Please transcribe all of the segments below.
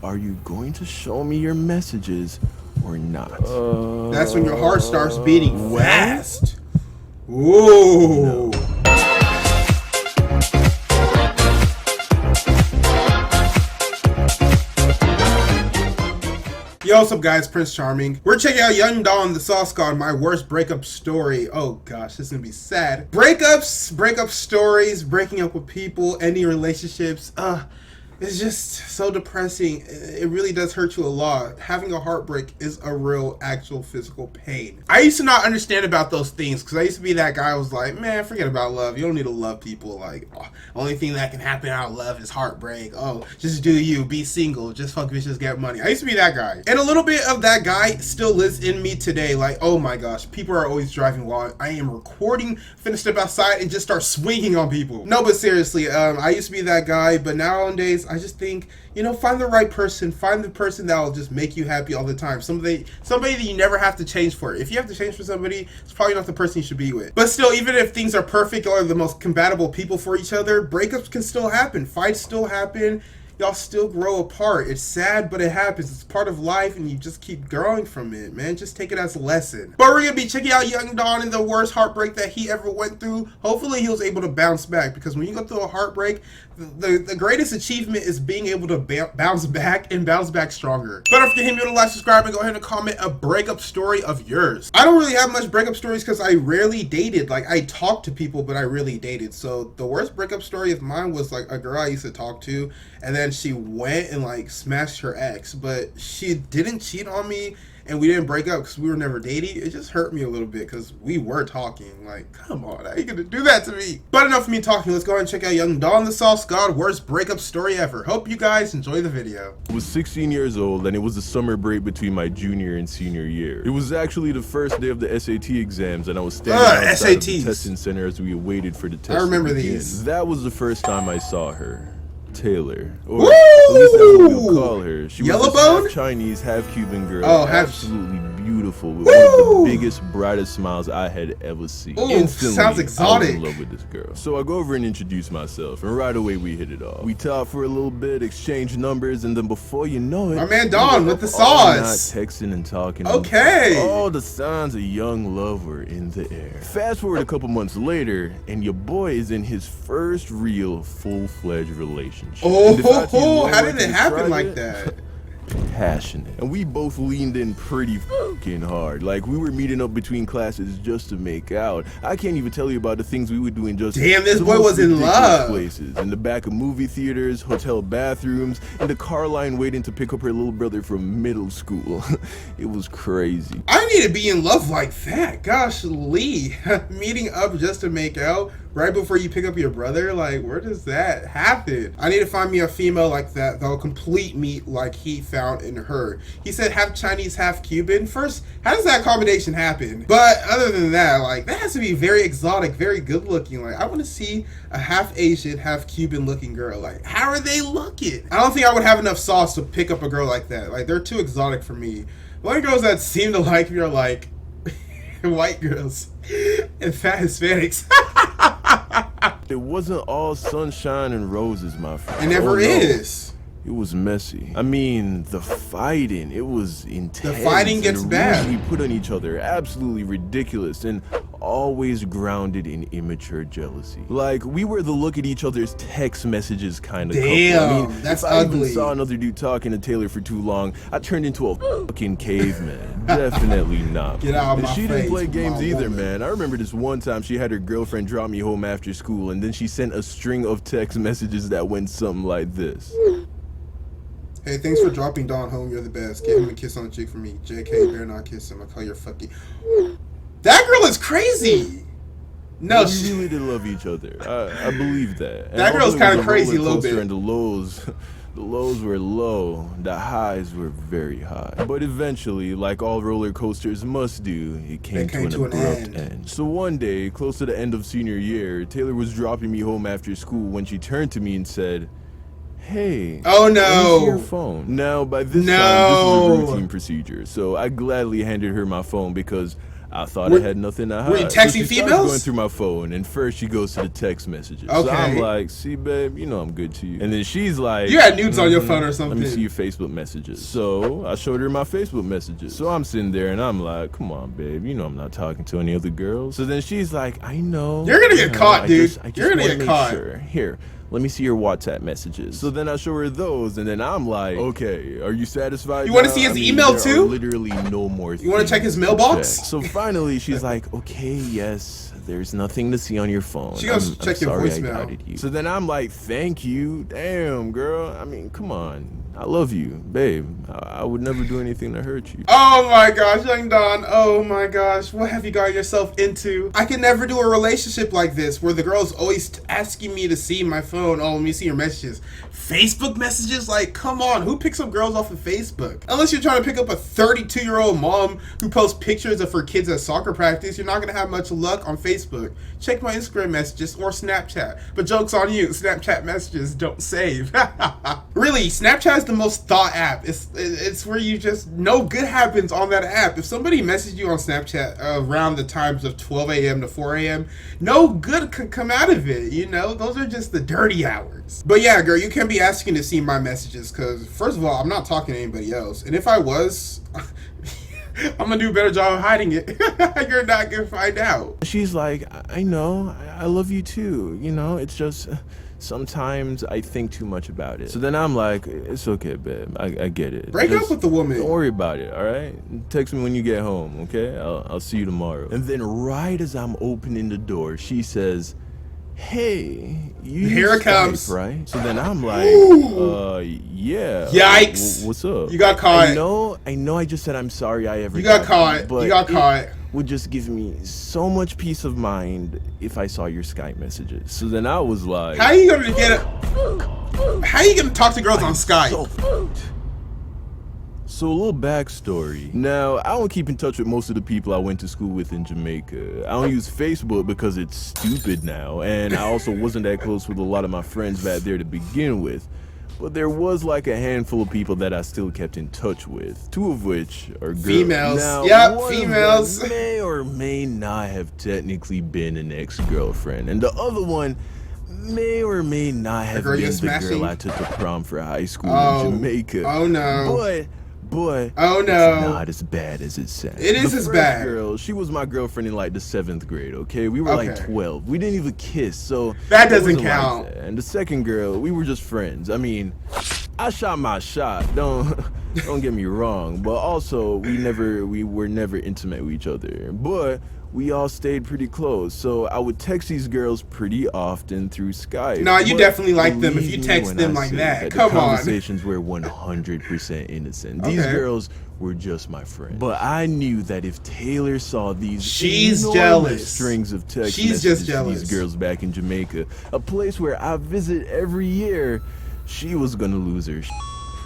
Are you going to show me your messages or not? That's when your heart starts beating fast. Ooh. No. Yo, what's up guys, Prince Charming. We're checking out Young Dawn, the Sauce God, my worst breakup story. Oh gosh, this is gonna be sad. Breakups, breakup stories, breaking up with people, ending relationships. It's just so depressing. It really does hurt you a lot. Having a heartbreak is a real, actual physical pain. I used to not understand about those things because I used to be that guy who was like, man, forget about love. You don't need to love people. Like, only thing that can happen out of love is heartbreak. Oh, just do you. Be single. Just fuck bitches, get money. I used to be that guy. And a little bit of that guy still lives in me today. Like, oh my gosh, people are always driving while I am recording, finna step outside and just start swinging on people. No, but seriously, I used to be that guy, but nowadays, I just think, you know, find the right person. Find the person that will just make you happy all the time. Somebody that you never have to change for. If you have to change for somebody, it's probably not the person you should be with. But still, even if things are perfect or the most compatible people for each other, breakups can still happen. Fights still happen. Y'all still grow apart. It's sad, but it happens. It's part of life, and you just keep growing from it, man. Just take it as a lesson. But we're gonna be checking out Young Dawn and the worst heartbreak that he ever went through. Hopefully, he was able to bounce back, because when you go through a heartbreak, the greatest achievement is being able to bounce back and bounce back stronger. But if you hit me with a like, subscribe, and go ahead and comment a breakup story of yours. I don't really have much breakup stories because I rarely dated. Like, I talked to people, but I rarely dated. So the worst breakup story of mine was like a girl I used to talk to, and then she went and like smashed her ex, but she didn't cheat on me and we didn't break up because we were never dating. It just hurt me a little bit because we were talking. Like, come on, how are you gonna do that to me? But enough of me talking. Let's go ahead and check out Young Dawn, the Sauce God, worst breakup story ever. Hope you guys enjoy the video. I was 16 years old, and it was the summer break between my junior and senior year. It was actually the first day of the SAT exams, and I was standing outside of the testing center as we waited for the test. I remember to begin. these. That was the first time I saw her. Taylor, or at least that's what we'll call her. She was this half Chinese, half Cuban girl, absolutely beautiful, with one of the biggest, brightest smiles I had ever seen. Instantly, sounds exotic. I was in love with this girl. So I go over and introduce myself, and right away we hit it off. We talked for a little bit, exchanged numbers, and then before you know it, my man Dawn with the sauce. Texting and talking. Okay. All the signs of young love were in the air. Fast forward a couple months later, and your boy is in his first real, full-fledged relationship. Oh, how did it happen like that? Passionate. And we both leaned in pretty fucking hard. Like, we were meeting up between classes just to make out. I can't even tell you about the things we were doing just damn, this boy was in love. Places. In the back of movie theaters, hotel bathrooms, in the car line waiting to pick up her little brother from middle school. It was crazy. I need to be in love like that. Gosh, Lee. Meeting up just to make out right before you pick up your brother? Like, where does that happen? I need to find me a female like that that'll complete me like he found in her. He said half Chinese, half Cuban. First, how does that combination happen? But other than that, like, that has to be very exotic, very good looking. Like, I want to see a half Asian, half Cuban looking girl. Like, how are they looking? I don't think I would have enough sauce to pick up a girl like that. Like, they're too exotic for me. The only girls that seem to like me are like white girls and fat Hispanics. It wasn't all sunshine and roses, my friend. It never is. It was messy. I mean, the fighting, it was intense. The fighting gets bad. We put on each other, absolutely ridiculous, and always grounded in immature jealousy. Like, we were the look at each other's text messages kind of couple. I mean, that's if ugly. I even saw another dude talking to Taylor for too long, I turned into a fucking caveman. Definitely not. Get out of my She didn't face, play games either, woman. man. I remember this one time she had her girlfriend drop me home after school, and then she sent a string of text messages that went something like this. Hey, thanks for dropping Dawn home. You're the best. Give him a kiss on the cheek for me. JK, better not kiss him. I'll call your fucking... That girl is crazy. No, we really did love each other. I believe that. That girl's kind of crazy a little bit. And the lows were low, the highs were very high. But eventually, like all roller coasters must do, it came to an abrupt end. So one day, close to the end of senior year, Taylor was dropping me home after school when she turned to me and said, "Hey, oh no, let me see your phone." Now, by this time, this is a routine procedure, so I gladly handed her my phone because I thought I had nothing to hide. Were you texting so she females? starts going through my phone, and first she goes to the text messages. Okay. So I'm like, see, babe, you know I'm good to you. And then she's like, you had nudes on your phone or something. Let me see your Facebook messages. So I showed her my Facebook messages. So I'm sitting there and I'm like, come on, babe, you know I'm not talking to any other girls. So then she's like, I know. You're gonna get caught, dude. You're gonna wanna get caught. Sure. Here. Let me see your WhatsApp messages. So then I show her those, and then I'm like, okay, are you satisfied? You want to see his email there too? Are literally no more. You want to check his mailbox? So finally, she's like, okay, yes. There's nothing to see on your phone. She goes to check your voicemail. I doubted you. So then I'm like, thank you. Damn, girl. I mean, come on. I love you, babe. I would never do anything to hurt you. Oh my gosh, Young Don. Oh my gosh. What have you got yourself into? I can never do a relationship like this where the girl's always asking me to see my phone. Oh, let me see your messages. Facebook messages? Like, come on. Who picks up girls off of Facebook? Unless you're trying to pick up a 32-year-old mom who posts pictures of her kids at soccer practice, you're not going to have much luck on Facebook. Check my Instagram messages or Snapchat. But joke's on you. Snapchat messages don't save. Really, Snapchat is the most thought app. It's where you just no good happens on that app. If somebody messaged you on Snapchat around the times of 12 a.m. to 4 a.m., no good could come out of it. You know, those are just the dirty hours. But yeah, girl, you can't be asking to see my messages because, first of all, I'm not talking to anybody else. And if I was, I'm gonna do a better job of hiding it. You're not gonna find out. She's like, I know, I love you too. You know, it's just sometimes I think too much about it. So then I'm like, it's okay, babe. I get it. Break up with the woman. Don't worry about it, all right? Text me when you get home, okay? I'll see you tomorrow. And then right as I'm opening the door, she says, hey, you here it comes, right? So then I'm like, yeah. Yikes! What's up? You got caught. I know. I just said I'm sorry. I ever. You got caught. But you got caught. Would just give me so much peace of mind if I saw your Skype messages. So then I was like, how are you gonna get it? How are you gonna talk to girls on Skype? So a little backstory. Now, I don't keep in touch with most of the people I went to school with in Jamaica. I don't use Facebook because it's stupid now, and I also wasn't that close with a lot of my friends back there to begin with. But there was like a handful of people that I still kept in touch with, two of which are girls. Females. Now, yep, females. May or may not have technically been an ex-girlfriend, and the other one may or may not have been the girl I took to prom for high school in Jamaica. Oh no. But oh no, it's not as bad as it sounds. It is as bad. Girl, she was my girlfriend in like the 7th grade. Okay, we were like 12. We didn't even kiss, so that doesn't count. Like that. And the second girl, we were just friends. I mean, I shot my shot. Don't get me wrong, but also we were never intimate with each other. But we all stayed pretty close, so I would text these girls pretty often through Skype. No, you definitely like them if you text them like that. Come on. The conversations were 100% innocent. These girls were just my friends. But I knew that if Taylor saw these strings of text messages to these girls back in Jamaica, a place where I visit every year, she was gonna lose her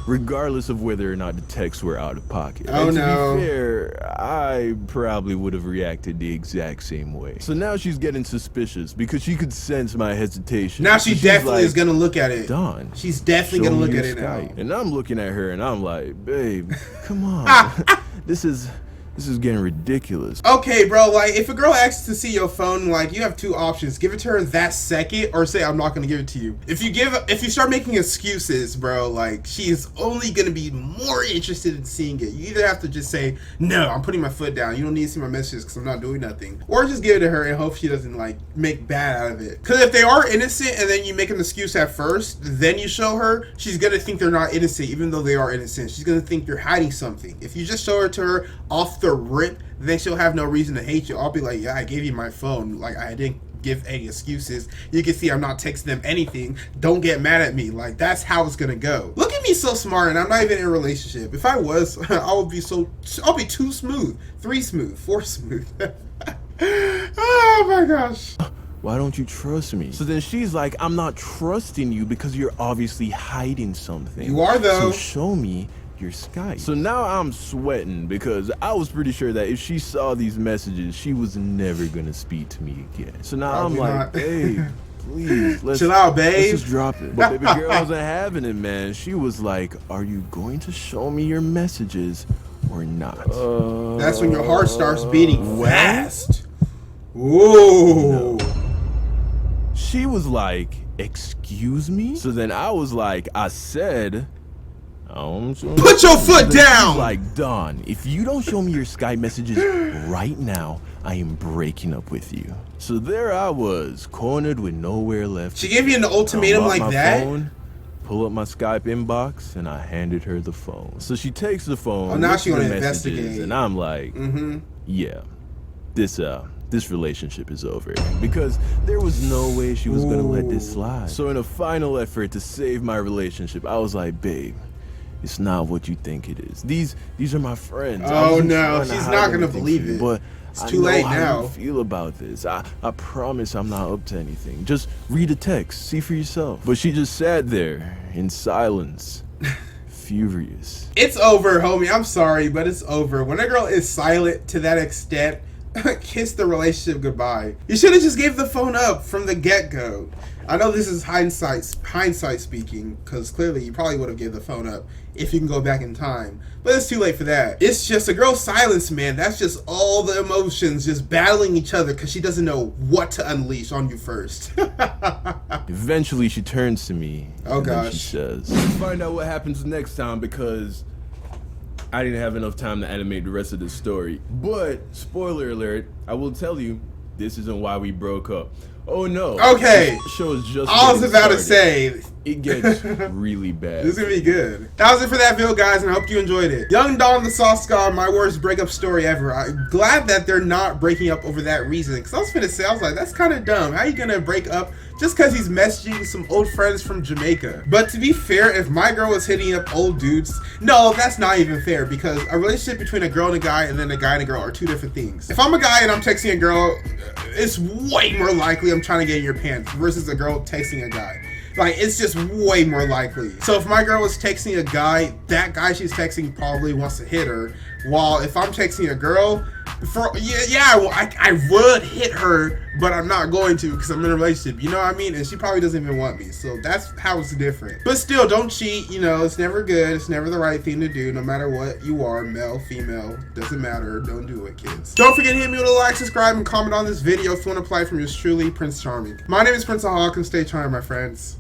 regardless of whether or not the texts were out of pocket. Oh and to no. be fair, I probably would have reacted the exact same way. So now she's getting suspicious because she could sense my hesitation. Now she definitely is gonna look at it. Don, she's definitely gonna look at it now. And I'm looking at her and I'm like, babe, come on. This is getting ridiculous. Okay, bro, like, if a girl asks to see your phone, like, you have two options. Give it to her that second, or say, I'm not gonna give it to you. If you start making excuses, bro, like, she is only gonna be more interested in seeing it. You either have to just say, no, I'm putting my foot down. You don't need to see my messages because I'm not doing nothing. Or just give it to her and hope she doesn't, like, make bad out of it. Because if they are innocent and then you make an excuse at first, then you show her, she's gonna think they're not innocent, even though they are innocent. She's gonna think you're hiding something. If you just show her to her off the rip, then she'll have no reason to hate you. I'll be like, yeah, I gave you my phone. Like, I didn't give any excuses. You can see I'm not texting them anything. Don't get mad at me. Like, that's how it's gonna go. Look at me so smart, and I'm not even in a relationship. If I was, I'll be too smooth, 3 smooth, 4 smooth. Oh my gosh. Why don't you trust me? So then she's like, I'm not trusting you because you're obviously hiding something. You are, though. So show me your Skype. So now I'm sweating because I was pretty sure that if she saw these messages, she was never gonna speak to me again. So now I'm like, hey, please, let's chill out, babe. Let's just drop it. But baby girl wasn't having it, man. She was like, are you going to show me your messages or not. That's when your heart starts beating fast. Ooh. No. She was like, excuse me? So then I was like, I said, put your foot down! Like, Don, if you don't show me your Skype messages right now, I am breaking up with you. So there I was, cornered with nowhere left. She gave you an ultimatum like that? Phone, pull up my Skype inbox, and I handed her the phone. So she takes the phone. Oh, now she gonna investigate. And I'm like, yeah, this relationship is over, because there was no way she was gonna let this slide. So in a final effort to save my relationship, I was like, babe, it's not what you think it is. These are my friends. Oh no, she's not gonna believe it. But it's too late now. How you feel about this. I promise I'm not up to anything. Just read a text, see for yourself. But she just sat there in silence, furious. It's over, homie. I'm sorry, but it's over. When a girl is silent to that extent, kiss the relationship goodbye. You should have just gave the phone up from the get-go. I know this is hindsight speaking, because clearly you probably would have gave the phone up if you can go back in time. But it's too late for that. It's just a girl's silence, man. That's just all the emotions just battling each other because she doesn't know what to unleash on you first. Eventually she turns to me. Oh gosh. And she says, find out what happens next time, because I didn't have enough time to animate the rest of the story. But, spoiler alert, I will tell you, this isn't why we broke up. Oh no. Okay. This show is just I was about started. to say. It gets really bad. This is gonna be good. That was it for that video, guys, and I hope you enjoyed it. Young Don the Sauce God, my worst breakup story ever. I'm glad that they're not breaking up over that reason. Because I was gonna say, I was like, that's kind of dumb. How are you gonna break up just because he's messaging some old friends from Jamaica? But to be fair, if my girl was hitting up old dudes, no, that's not even fair, because a relationship between a girl and a guy and then a guy and a girl are two different things. If I'm a guy and I'm texting a girl, it's way more likely I'm trying to get in your pants versus a girl texting a guy. Like, it's just way more likely. So if my girl was texting a guy, that guy she's texting probably wants to hit her. While if I'm texting a girl, I would hit her, but I'm not going to because I'm in a relationship. You know what I mean? And she probably doesn't even want me. So that's how it's different. But still, don't cheat. You know, it's never good. It's never the right thing to do, no matter what you are, male, female, doesn't matter. Don't do it, kids. Don't forget to hit me with a like, subscribe, and comment on this video if you want to apply from yours truly, Prince Charming. My name is Prince Ohakam. Stay charming, my friends.